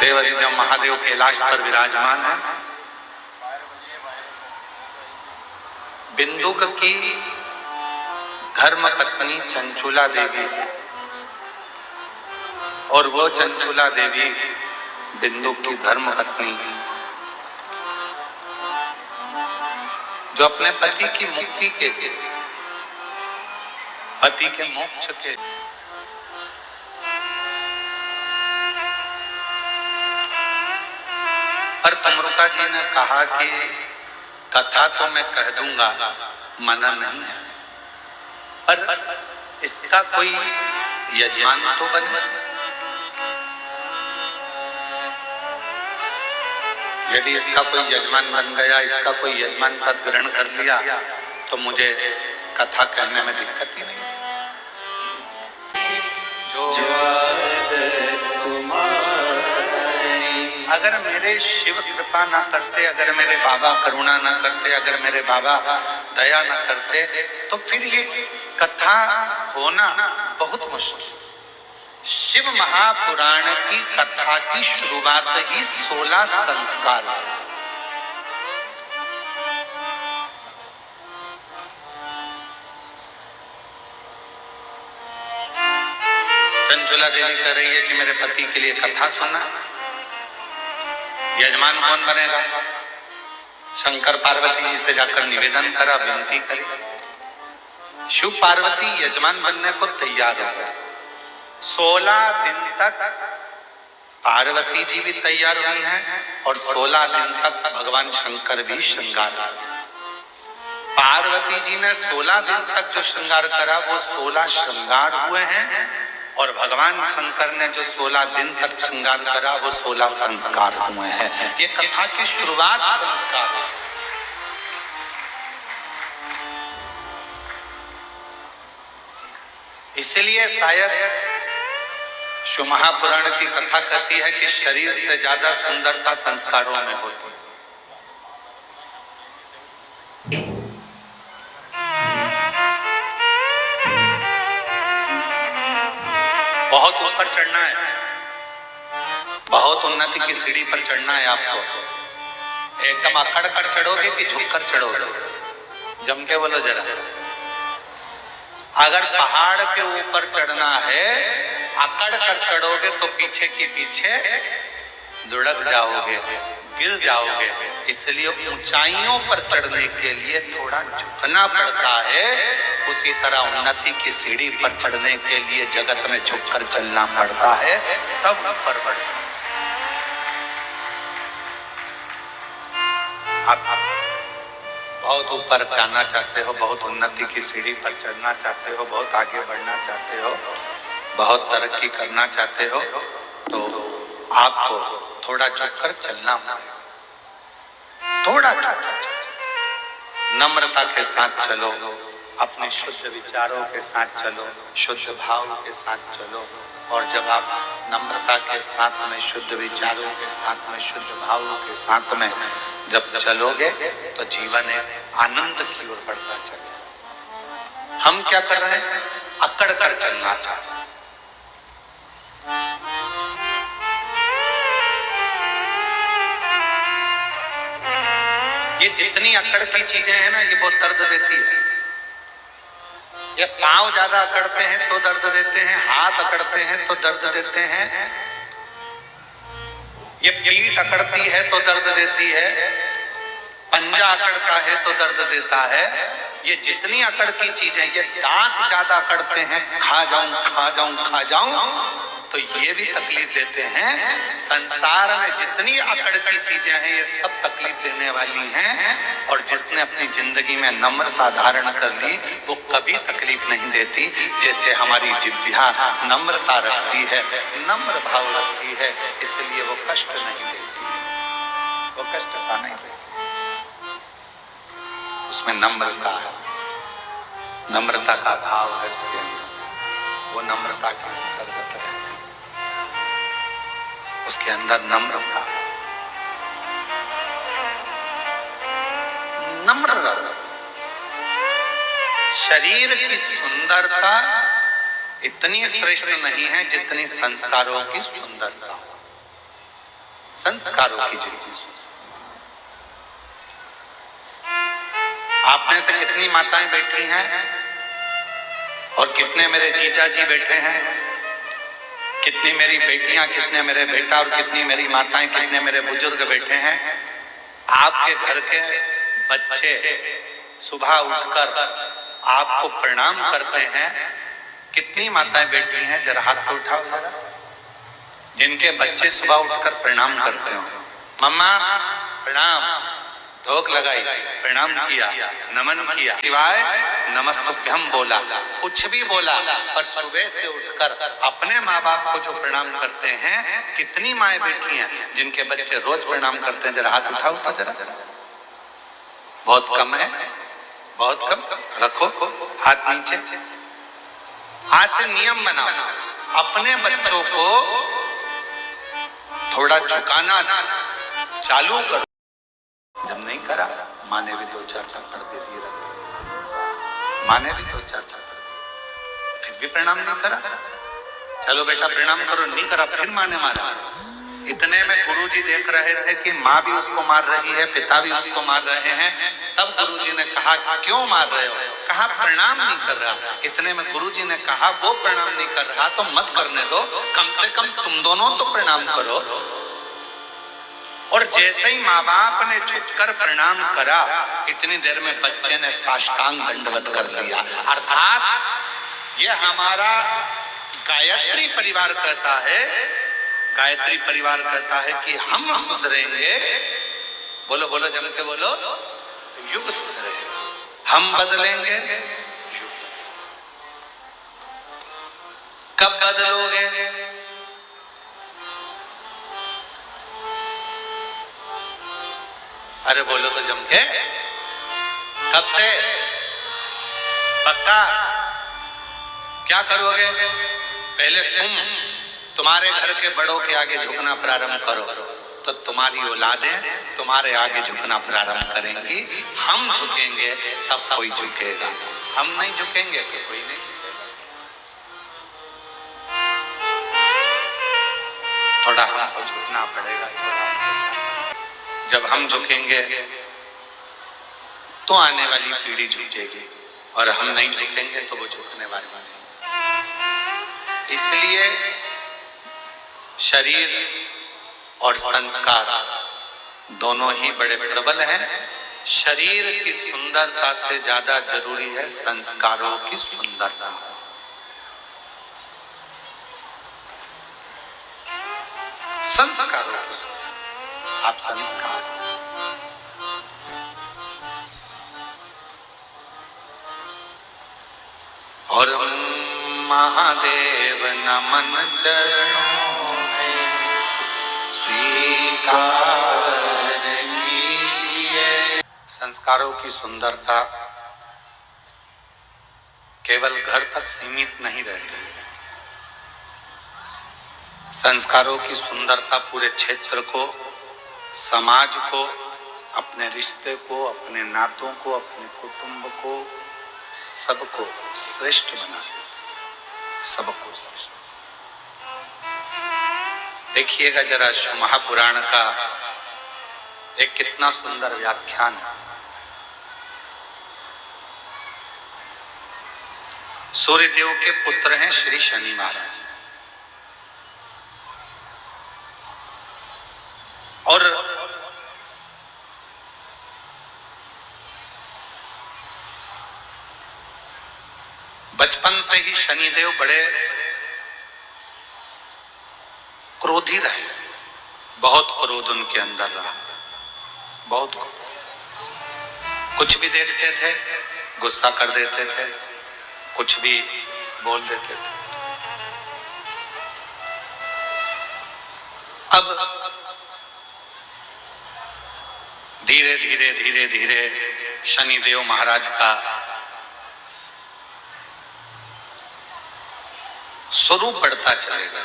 देवाधिदेव महादेव कैलाश पर विराजमान है। बिंदुक की धर्म पत्नी चंचुला देवी और वो चंचुला देवी बिंदुक की धर्म पत्नी जो अपने पति की मुक्ति के लिए, पति के मोक्ष के पर तमरुका जी ने कहा कि कथा तो मैं कह दूंगा, मना नहीं है, पर इसका कोई यजमान तो बने। यदि इसका कोई यजमान बन गया, इसका कोई यजमान पद ग्रहण कर लिया तो मुझे कथा कहने में दिक्कत ही नहीं। जो अगर मेरे शिव कृपा ना करते, अगर मेरे बाबा करुणा ना करते, अगर मेरे बाबा दया ना करते, तो फिर ये कथा होना बहुत मुश्किल। शिव महापुराण की कथा की शुरुआत ही 16 संस्कार से। चंचुला देवी कह रही है कि मेरे पति के लिए कथा सुनना। यजमान कौन बनेगा? शंकर पार्वती जी से जाकर निवेदन करा, विनती करी। शिव पार्वती यजमान बनने को तैयार हो गए। 16 दिन तक पार्वती जी भी तैयार हुई हैं और 16 दिन तक भगवान शंकर भी श्रृंगार किया। पार्वती जी ने 16 दिन तक जो श्रृंगार करा वो 16 श्रृंगार हुए हैं और भगवान शंकर ने जो 16 दिन तक श्रृंगार करा वो 16 संस्कार हुए हैं। ये कथा की शुरुआत संस्कार है। इसलिए शायद शिव महापुराण की कथा कहती है कि शरीर से ज्यादा सुंदरता संस्कारों में होती है। बहुत ऊपर चढ़ना है, बहुत उन्नति की सीढ़ी पर चढ़ना है आपको। एकदम अकड़ कर चढ़ोगे कि झुककर चढ़ोगे? जम के बोलो जरा। अगर पहाड़ के ऊपर चढ़ना है, अकड़ कर चढ़ोगे तो पीछे की पीछे लुढ़क जाओगे, गिर जाओगे। इसलिए ऊंचाइयों पर चढ़ने के लिए थोड़ा झुकना पड़ता है। उसी तरह उन्नति की सीढ़ी पर चढ़ने के लिए जगत में झुककर चलना पड़ता है, तब ऊपर बढ़ सकते। आप बहुत ऊपर जाना चाहते हो, बहुत उन्नति की सीढ़ी पर चढ़ना चाहते हो, बहुत आगे बढ़ना चाहते हो, बहुत तरक्की करना चाहते हो, तो आपको थोड़ा झुककर चलना पड़ेगा। थोड़ा नम्रता के साथ चलो, अपने शुद्ध विचारों के साथ चलो, शुद्ध भाव के साथ चलो। और जब आप नम्रता के साथ में, शुद्ध विचारों के साथ में, शुद्ध भावों के साथ में जब चलोगे तो जीवन एक आनंद की ओर बढ़ता चलेगा। हम क्या कर रहे हैं? अकड़ कर चलना चाहते हैं। ये जितनी अकड़ की चीजें हैं ना, ये बहुत दर्द देती है। ये पांव ज्यादा अकड़ते हैं तो दर्द देते हैं, हाथ अकड़ते हैं तो दर्द देते हैं, ये पीठ अकड़ती है तो दर्द देती है, पंजा अकड़ता है तो दर्द देता है। ये जितनी अकड़ की चीजें, ये दांत ज्यादा अकड़ते हैं, खा जाऊं खा जाऊं खा जाऊं, तो ये भी तकलीफ देते हैं। संसार में जितनी अकड़ की चीजें हैं ये सब तकलीफ देने वाली हैं। और जिसने अपनी जिंदगी में नम्रता धारण कर ली वो कभी तकलीफ नहीं देती। जैसे हमारी जिह्वा नम्रता रखती है, नम्र भाव रखती है, इसलिए वो कष्ट नहीं देती है, वो कष्ट का नहीं देती। उसमें नम्रता है, नम्रता का भाव है उसके अंदर, वो नम्रता के अंतर्गत रहती है, उसके अंदर नम्रता है। नम्र रहो। शरीर की सुंदरता इतनी श्रेष्ठ नहीं है जितनी संस्कारों की सुंदरता। संस्कारों की जिंदगी। आप में से कितनी माताएं बैठी हैं और कितने मेरे जीजा जी बैठे हैं, कितनी मेरी बेटियां, कितने मेरे बेटा और कितनी मेरी माताएं, कितने मेरे बुजुर्ग बैठे हैं। आपके घर के बच्चे सुबह उठकर आपको प्रणाम करते हैं। कितनी माताएं बैठी हैं, जरा हाथ तो उठाओ जरा, जिनके बच्चे सुबह उठकर प्रणाम करते हो। मम्मा प्रणाम, धोक लगाई, प्रणाम किया, नमन किया, सिवाय नमस्तुभ्यम बोला, कुछ भी बोला, पर सुबह से उठकर अपने माँ बाप को जो प्रणाम करते हैं। कितनी माएं बैठी हैं जिनके बच्चे रोज प्रणाम करते हैं, जरा हाथ उठाओ तो जरा। बहुत कम है, बहुत कम। रखो हाथ नीचे। आज से नियम बनाओ, अपने बच्चों को थोड़ा झुकाना चालू करो। जब नहीं करा, माँ ने भी 2-4 थप्पड़ दे दिए, माँ ने भी 2-4 थप्पड़ दिए, फिर भी प्रणाम नहीं करा। चलो बेटा प्रणाम करो, नहीं करा, फिर माँ ने मारा। इतने में गुरुजी देख रहे थे कि माँ भी उसको मार रही है, पिता भी उसको मार रहे हैं। तब गुरुजी ने कहा क्यों मार रहे हो? कहा प्रणाम नहीं कर रहा। इतने में गुरुजी ने कहा वो प्रणाम नहीं कर रहा तो मत करने दो, कम से कम तुम दोनों तो प्रणाम करो। और जैसे ही माँ बाप ने झुककर प्रणाम करा, इतनी देर में बच्चे ने साष्टांग दंडवत कर लिया। अर्थात ये हमारा गायत्री परिवार कहता है, गायत्री परिवार कहता है कि हम सुधरेंगे, बोलो बोलो जम के बोलो, युग सुधरेगा। हम बदलेंगे, कब बदलोगे? अरे बोलो तो जम के, कब से? पक्का? क्या करोगे? पहले तुम्हारे घर के बड़ों के आगे झुकना प्रारंभ करो, तो तुम्हारी औलादें तुम्हारे आगे झुकना प्रारंभ करेंगी। हम झुकेंगे तब कोई झुकेगा, हम नहीं झुकेंगे तो कोई नहीं झुकेगा। थोड़ा हमको झुकना पड़ेगा, थोड़ा। जब हम झुकेंगे तो आने वाली पीढ़ी झुकेगी, और हम नहीं झुकेंगे तो वो झुकने वाली नहीं। इसलिए शरीर और संस्कार दोनों ही बड़े प्रबल हैं। शरीर की सुंदरता से ज्यादा जरूरी है संस्कारों की सुंदरता। संस्कारों की, आप संस्कार, और महादेव नमन चरणों में स्वीकार कीजिए। संस्कारों की सुंदरता केवल घर तक सीमित नहीं रहती, संस्कारों की सुंदरता पूरे क्षेत्र को, समाज को, अपने रिश्ते को, अपने नातों को, अपने कुटुंब को, सबको श्रेष्ठ बना देते, सबको श्रेष्ठ। देखिएगा जरा महापुराण का एक कितना सुंदर व्याख्यान है। सूर्यदेव के पुत्र हैं श्री शनि महाराज, और बचपन से ही शनिदेव बड़े क्रोधी रहे, बहुत क्रोध उनके अंदर रहा, बहुत। कुछ भी देखते थे गुस्सा कर देते थे, कुछ भी बोल देते थे। अब धीरे धीरे धीरे धीरे शनिदेव महाराज का स्वरूप बढ़ता चलेगा।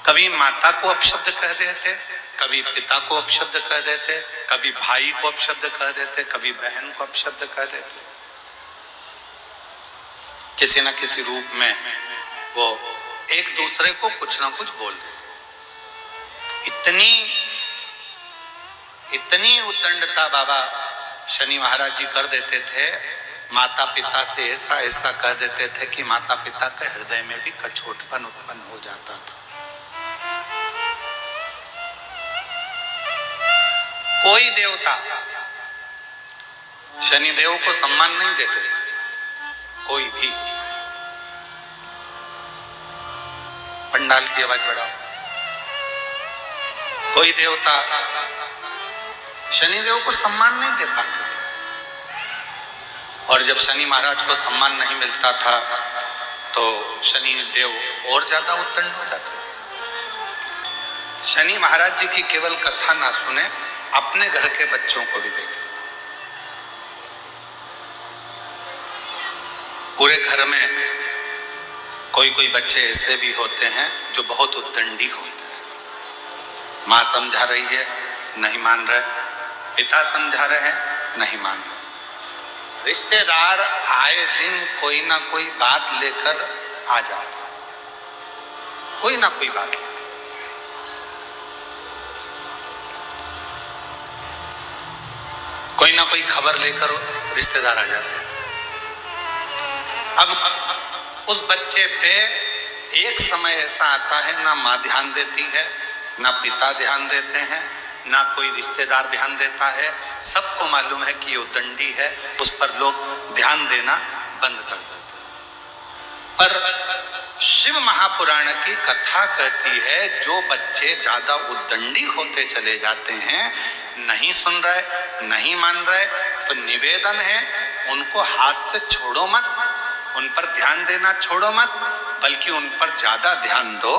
कभी माता को अपशब्द कह देते, कभी पिता को अपशब्द कह देते, कभी भाई को अपशब्द कह देते, कभी बहन को अपशब्द कह देते। किसी न किसी रूप में वो एक दूसरे को कुछ ना कुछ बोल देते। इतनी उद्दंडता बाबा शनि महाराज जी कर देते थे, माता पिता से ऐसा ऐसा कह देते थे कि माता पिता के हृदय में भी कछोटपन उत्पन्न हो जाता था। कोई देवता शनि देव को सम्मान नहीं देते थे, कोई भी। पंडाल की आवाज बढ़ाओ। कोई देवता शनिदेव को सम्मान नहीं दे पाते थे, और जब शनि महाराज को सम्मान नहीं मिलता था तो शनि देव और ज्यादा उद्दंड हो जाते। शनि महाराज जी की केवल कथा ना सुने, अपने घर के बच्चों को भी देखें। पूरे घर में कोई कोई बच्चे ऐसे भी होते हैं जो बहुत उद्दंडी होते हैं। माँ समझा रही है, नहीं मान रहे, पिता समझा रहे हैं, नहीं मान रहे। रिश्तेदार आए दिन कोई ना कोई बात लेकर आ जाता, कोई ना कोई बात लेकर। कोई ना कोई खबर लेकर रिश्तेदार आ जाते हैं। अब उस बच्चे पे एक समय ऐसा आता है, ना माँ ध्यान देती है, ना पिता ध्यान देते हैं, ना कोई रिश्तेदार ध्यान देता है। सबको मालूम है कि वो दंडी है, उस पर लोग ध्यान देना बंद कर देते हैं। पर शिव महापुराण की कथा कहती है, जो बच्चे ज्यादा उद्दंडी होते चले जाते हैं, नहीं सुन रहे, नहीं मान रहे, तो निवेदन है उनको हाथ से छोड़ो मत, उन पर ध्यान देना छोड़ो मत, बल्कि उन पर ज्यादा ध्यान दो।